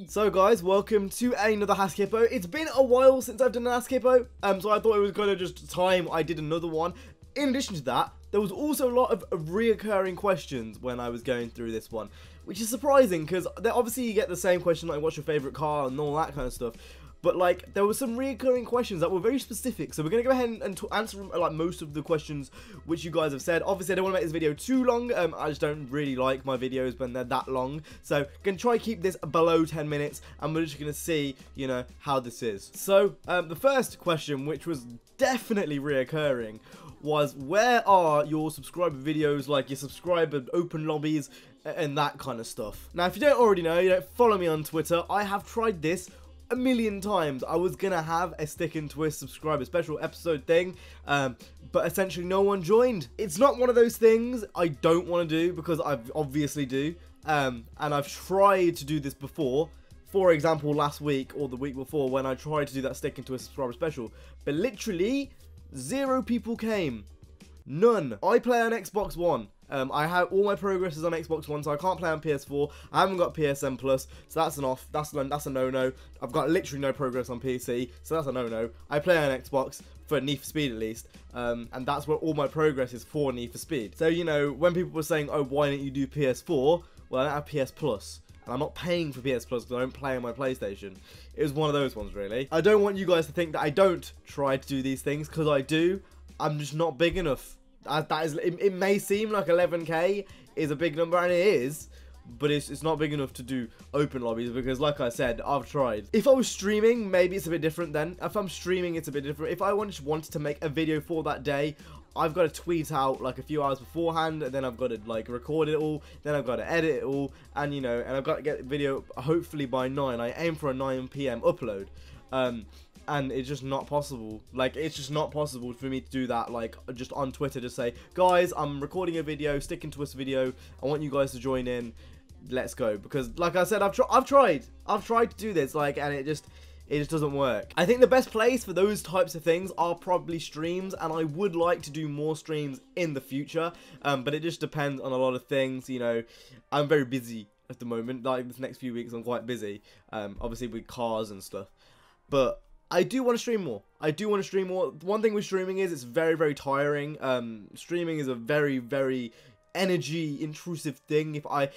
So guys, welcome to another Ask Hippo. It's been a while since I've done an Ask Hippo, so I thought it was kind of just time I did another one. In addition to that, there was also a lot of reoccurring questions when I was going through this one, which is surprising because obviously you get the same question like what's your favorite car and all that kind of stuff. But like there were some reoccurring questions that were very specific, so we're gonna go ahead and answer like most of the questions which you guys have said. Obviously, I don't want to make this video too long. I just don't really like my videos when they're that long, so gonna try to keep this below 10 minutes, and we're just gonna see, you know, how this is. So the first question, which was definitely reoccurring, was where are your subscriber videos, like your subscriber open lobbies and that kind of stuff. Now, if you don't already know, you don't follow me on Twitter, I have tried this a million times. I was gonna have a stick and twist subscriber special episode thing, but essentially no one joined. It's not one of those things I don't want to do, because I obviously do, and I've tried to do this before. For example, last week or the week before when I tried to do that stick and twist subscriber special, but literally 0 people came. None. I play on Xbox One. I have all my progress is on Xbox One, so I can't play on PS4. I haven't got PSN Plus, so that's an off. That's a no-no. I've got literally no progress on PC, so that's a no-no. I play on Xbox for Need for Speed at least, and that's where all my progress is for Need for Speed. So you know, when people were saying, "Oh, why don't you do PS4?" Well, I don't have PS Plus. And I'm not paying for PS Plus because I don't play on my PlayStation. It was one of those ones, really. I don't want you guys to think that I don't try to do these things, because I do. I'm just not big enough. It may seem like 11k is a big number, and it is, but it's not big enough to do open lobbies, because like I said, I've tried. If I was streaming, maybe it's a bit different then. If I'm streaming, it's a bit different. If I wanted to make a video for that day, I've got to tweet out like a few hours beforehand, and then I've got to like record it all, then I've got to edit it all, and you know, and I've got to get the video hopefully by 9. I aim for a 9 PM upload. And it's just not possible. Like, it's just not possible for me to do that, like, just on Twitter, just say, guys, I'm recording a video, stick and twist video, I want you guys to join in, let's go. Because, like I said, I've tried to do this, like, and it just doesn't work. I think the best place for those types of things are probably streams, and I would like to do more streams in the future, but it just depends on a lot of things. You know, I'm very busy at the moment, like, this next few weeks I'm quite busy, obviously with cars and stuff, but I do want to stream more. One thing with streaming is it's very, very tiring. Streaming is a very, very energy intrusive thing. If I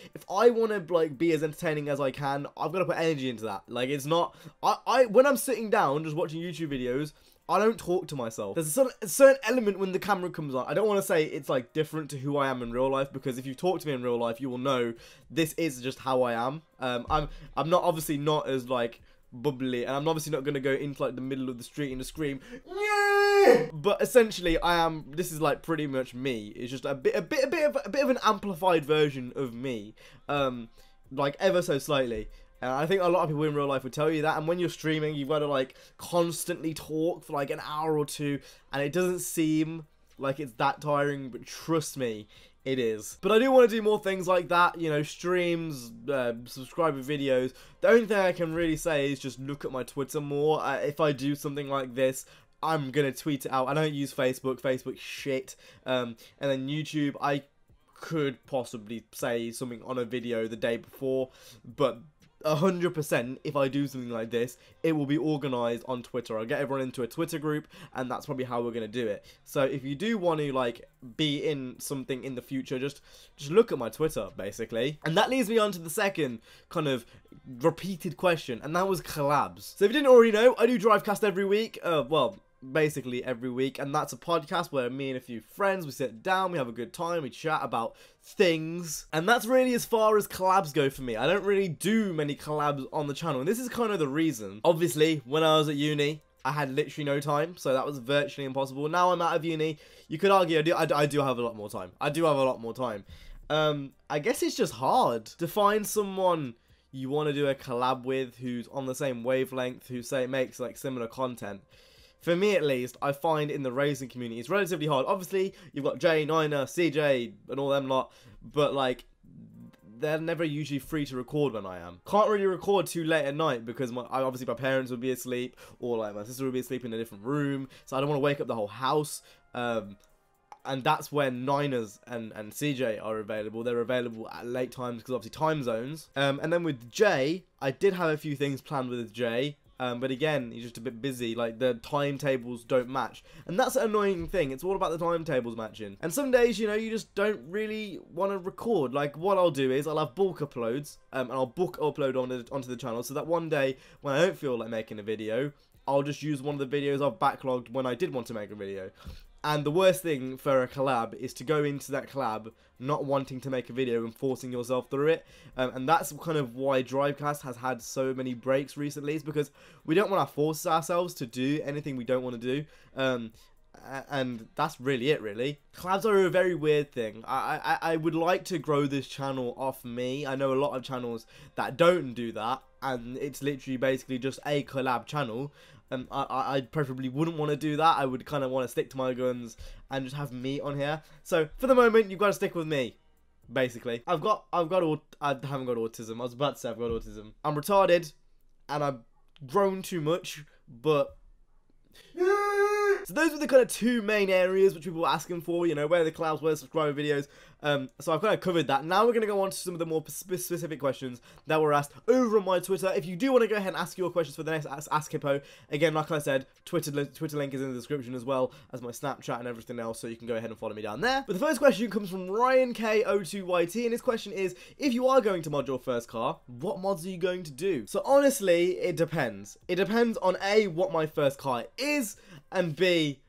want to like be as entertaining as I can, I've got to put energy into that. Like, it's not, when I'm sitting down just watching YouTube videos, I don't talk to myself. There's a certain element when the camera comes on. I don't want to say it's like different to who I am in real life, because if you talk to me in real life, you will know this is just how I am. I'm not obviously not as like bubbly, and I'm obviously not going to go into like the middle of the street and scream, yeah! But essentially I am, this is like pretty much me. It's just a bit of an amplified version of me, like ever so slightly. And I think a lot of people in real life would tell you that. And when you're streaming, you've got to like constantly talk for like an hour or two, and it doesn't seem like it's that tiring, but trust me, it is. But I do want to do more things like that, you know, streams, subscriber videos. The only thing I can really say is just look at my Twitter more. If I do something like this, I'm going to tweet it out. I don't use Facebook. Facebook's shit. And then YouTube, I could possibly say something on a video the day before, but 100% if I do something like this, it will be organized on Twitter. I'll get everyone into a Twitter group, and that's probably how we're going to do it. So if you do want to like be in something in the future, just look at my Twitter, basically. And that leads me on to the second kind of repeated question, and that was collabs. So if you didn't already know, I do Drivecast every week. Well, basically every week, and that's a podcast where me and a few friends, we sit down, we have a good time, we chat about things, and that's really as far as collabs go for me. I don't really do many collabs on the channel, and this is kind of the reason. Obviously, when I was at uni, I had literally no time, so that was virtually impossible. Now I'm out of uni, you could argue I do have a lot more time. I guess it's just hard to find someone you want to do a collab with who's on the same wavelength, who say makes like similar content. For me, at least, I find in the racing community, it's relatively hard. Obviously, you've got Jay, Niner, CJ, and all them lot, but, like, they're never usually free to record when I am. Can't really record too late at night because obviously my parents would be asleep, or, like, my sister would be asleep in a different room, so I don't want to wake up the whole house. and that's when Niners and CJ are available. They're available at late times because obviously time zones. And then with Jay, I did have a few things planned with Jay. But again, he's just a bit busy, like the timetables don't match. And that's an annoying thing, it's all about the timetables matching. And some days, you know, you just don't really want to record. Like what I'll do is I'll have bulk uploads, and I'll bulk upload onto the channel so that one day when I don't feel like making a video, I'll just use one of the videos I've backlogged when I did want to make a video. And the worst thing for a collab is to go into that collab not wanting to make a video and forcing yourself through it. And that's kind of why Drivecast has had so many breaks recently. It's because we don't want to force ourselves to do anything we don't want to do. And that's really it, really. Collabs are a very weird thing. I would like to grow this channel off me. I know a lot of channels that don't do that, and it's literally basically just a collab channel. I preferably wouldn't want to do that. I would kind of want to stick to my guns and just have me on here. So for the moment, you've got to stick with me, basically. I haven't got autism. I was about to say I've got autism. I'm retarded, and I've grown too much, but. So those were the kind of two main areas which people were asking for, you know, where the collabs were, subscriber videos. So I've kind of covered that. Now we're going to go on to some of the more specific questions that were asked over on my Twitter. If you do want to go ahead and ask your questions for the next Ask Hippo, again, like I said, Twitter link is in the description as well as my Snapchat and everything else, so you can go ahead and follow me down there. But the first question comes from Ryan K02YT, and his question is, if you are going to mod your first car, what mods are you going to do? So honestly, it depends. It depends on A, what my first car is, and B,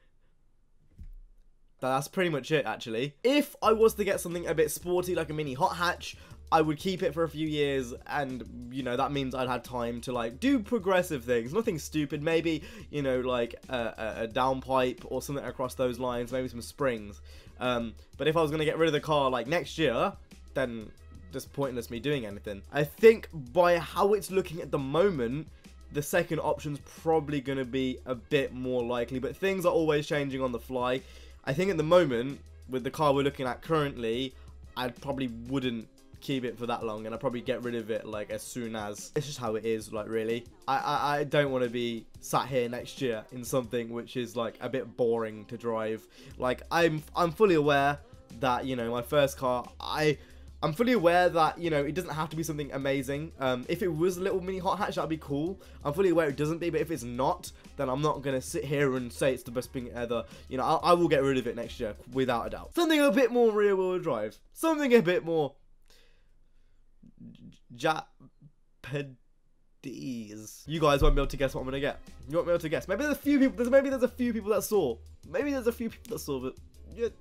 that's pretty much it, actually. If I was to get something a bit sporty, like a mini hot hatch, I would keep it for a few years, and, you know, that means I'd had time to, like, do progressive things. Nothing stupid, maybe, you know, like, a downpipe or something across those lines, maybe some springs. But if I was going to get rid of the car, like, next year, then just pointless me doing anything. I think by how it's looking at the moment, the second option's probably going to be a bit more likely, but things are always changing on the fly. I think at the moment, with the car we're looking at currently, I probably wouldn't keep it for that long, and I'd probably get rid of it, like, as soon as. It's just how it is, like, really. I don't want to be sat here next year in something which is, like, a bit boring to drive. Like, I'm fully aware that, you know, my first car, I'm fully aware that, you know, it doesn't have to be something amazing. If it was a little mini hot hatch, that'd be cool. I'm fully aware it doesn't be, but if it's not, then I'm not going to sit here and say it's the best thing ever. You know, I will get rid of it next year, without a doubt. Something a bit more rear-wheel drive. Something a bit more Japanese. You guys won't be able to guess what I'm going to get. You won't be able to guess. Maybe there's a few people, maybe there's a few people that saw. Maybe there's a few people that saw, but... The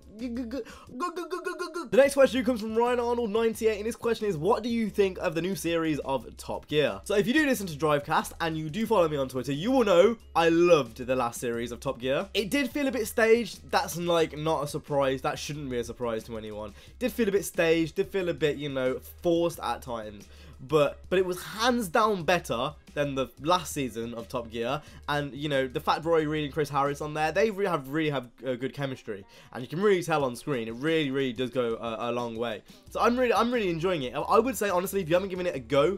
next question comes from Ryan Arnold 98, and his question is, what do you think of the new series of Top Gear? So if you do listen to Drivecast and you do follow me on Twitter, you will know I loved the last series of Top Gear. It did feel a bit staged. That's like not a surprise. That shouldn't be a surprise to anyone. It did feel a bit staged, did feel a bit, you know, forced at times. But it was hands down better than the last season of Top Gear, and you know, the fact Roy Reid and Chris Harris on there, they really have good chemistry, and you can really tell on screen. It really does go a long way. So I'm really enjoying it. I would say honestly, if you haven't given it a go,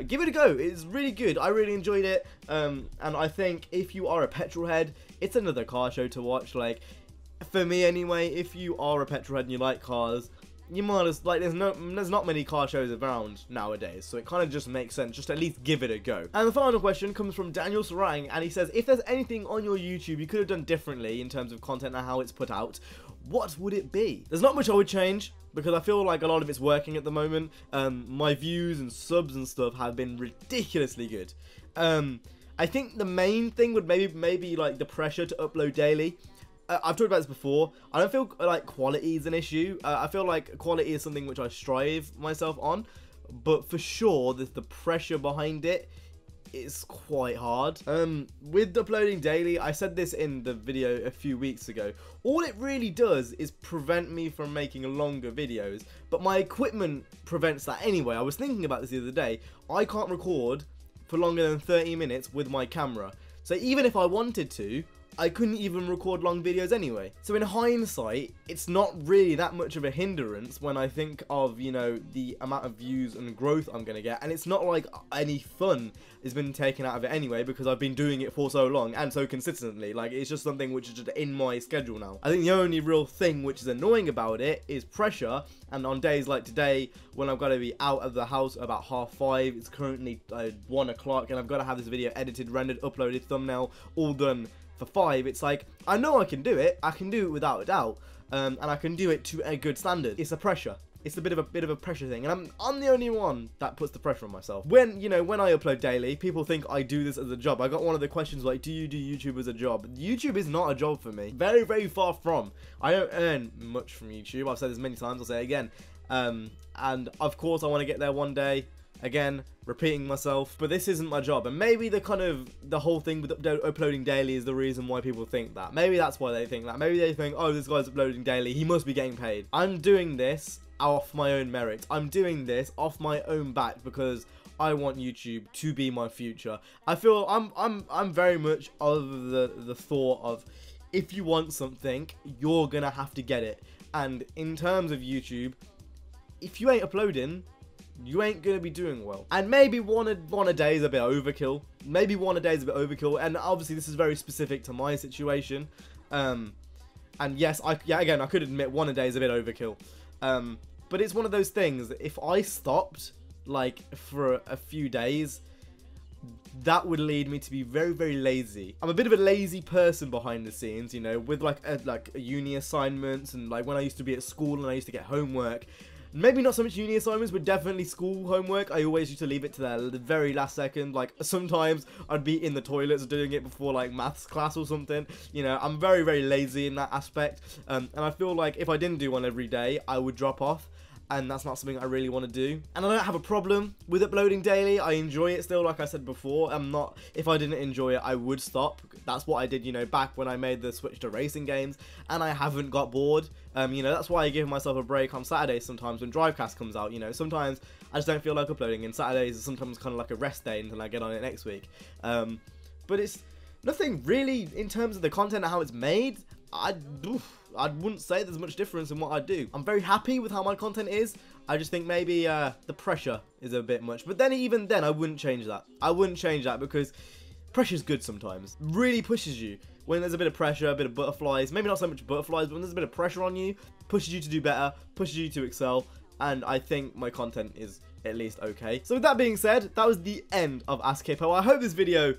give it a go. It's really good. I really enjoyed it, and I think if you are a petrol head, it's another car show to watch. Like for me anyway, if you are a petrol head and you like cars, you might as, like, there's not many car shows around nowadays, so it kind of just makes sense, just at least give it a go. And the final question comes from Daniel Sarang, and he says, if there's anything on your YouTube you could have done differently in terms of content and how it's put out, what would it be? There's not much I would change, because I feel like a lot of it's working at the moment. My views and subs and stuff have been ridiculously good. I think the main thing would maybe like the pressure to upload daily. I've talked about this before. I don't feel like quality is an issue. I feel like quality is something which I strive myself on, but for sure the pressure behind it is quite hard. With uploading daily, I said this in the video a few weeks ago, all it really does is prevent me from making longer videos, but my equipment prevents that anyway. I was thinking about this the other day. I can't record for longer than 30 minutes with my camera. So even if I wanted to, I couldn't even record long videos anyway. So in hindsight, it's not really that much of a hindrance when I think of, you know, the amount of views and growth I'm going to get. And it's not like any fun has been taken out of it anyway, because I've been doing it for so long and so consistently. Like, it's just something which is just in my schedule now. I think the only real thing which is annoying about it is pressure. And on days like today, when I've got to be out of the house about 5:30, it's currently 1 o'clock, and I've got to have this video edited, rendered, uploaded, thumbnail, all done for 5, it's like, I know I can do it without a doubt, and I can do it to a good standard. It's a pressure. It's a bit of a pressure thing, and I'm the only one that puts the pressure on myself. When, you know, when I upload daily, people think I do this as a job. I got one of the questions like, do you do YouTube as a job? YouTube is not a job for me. Very, very far from. I don't earn much from YouTube. I've said this many times, I'll say it again. And of course I want to get there one day. Again, repeating myself, but this isn't my job. And maybe the whole thing with uploading daily is the reason why people think that. Maybe that's why they think that. Maybe they think, oh, this guy's uploading daily, he must be getting paid. I'm doing this off my own merit. I'm doing this off my own back because I want YouTube to be my future. I feel I'm very much of the thought of, if you want something, you're gonna have to get it. And in terms of YouTube, if you ain't uploading, you ain't gonna be doing well. And maybe one a day is a bit overkill. Maybe one a day is a bit overkill. And obviously this is very specific to my situation. And yes, again, I could admit one a day is a bit overkill. But it's one of those things that if I stopped, like, for a few days, that would lead me to be very, very lazy. I'm a bit of a lazy person behind the scenes, you know, with like uni assignments, and like when I used to be at school and I used to get homework. Maybe not so much uni assignments, but definitely school homework. I always used to leave it to the very last second. Like, sometimes I'd be in the toilets doing it before, like, maths class or something. You know, I'm very, very lazy in that aspect. And I feel like if I didn't do one every day, I would drop off. And that's not something I really want to do. And I don't have a problem with uploading daily. I enjoy it still, like I said before. If I didn't enjoy it, I would stop. That's what I did, you know, back when I made the switch to racing games. And I haven't got bored. You know, that's why I give myself a break on Saturdays sometimes when Drivecast comes out. You know, sometimes I just don't feel like uploading. And Saturdays is sometimes kind of like a rest day until I get on it next week. But it's nothing really in terms of the content and how it's made. I wouldn't say there's much difference in what I do. I'm very happy with how my content is. I just think maybe the pressure is a bit much. But then, even then, I wouldn't change that. I wouldn't change that because pressure's good sometimes. Really pushes you. When there's a bit of pressure, a bit of butterflies. Maybe not so much butterflies, but when there's a bit of pressure on you, pushes you to do better, pushes you to excel. And I think my content is at least okay. So with that being said, that was the end of Ask Hippo. I hope this video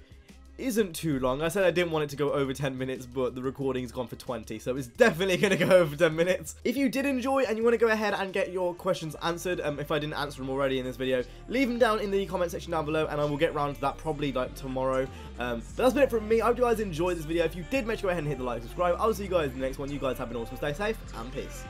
isn't too long. I said I didn't want it to go over 10 minutes, but the recording's gone for 20, so it's definitely going to go over 10 minutes. If you did enjoy and you want to go ahead and get your questions answered, if I didn't answer them already in this video, leave them down in the comment section down below, and I will get around to that probably like tomorrow. But that's been it from me. I hope you guys enjoyed this video. If you did, make sure to go ahead and hit the like, subscribe. I'll see you guys in the next one. You guys have an awesome, stay safe, and peace.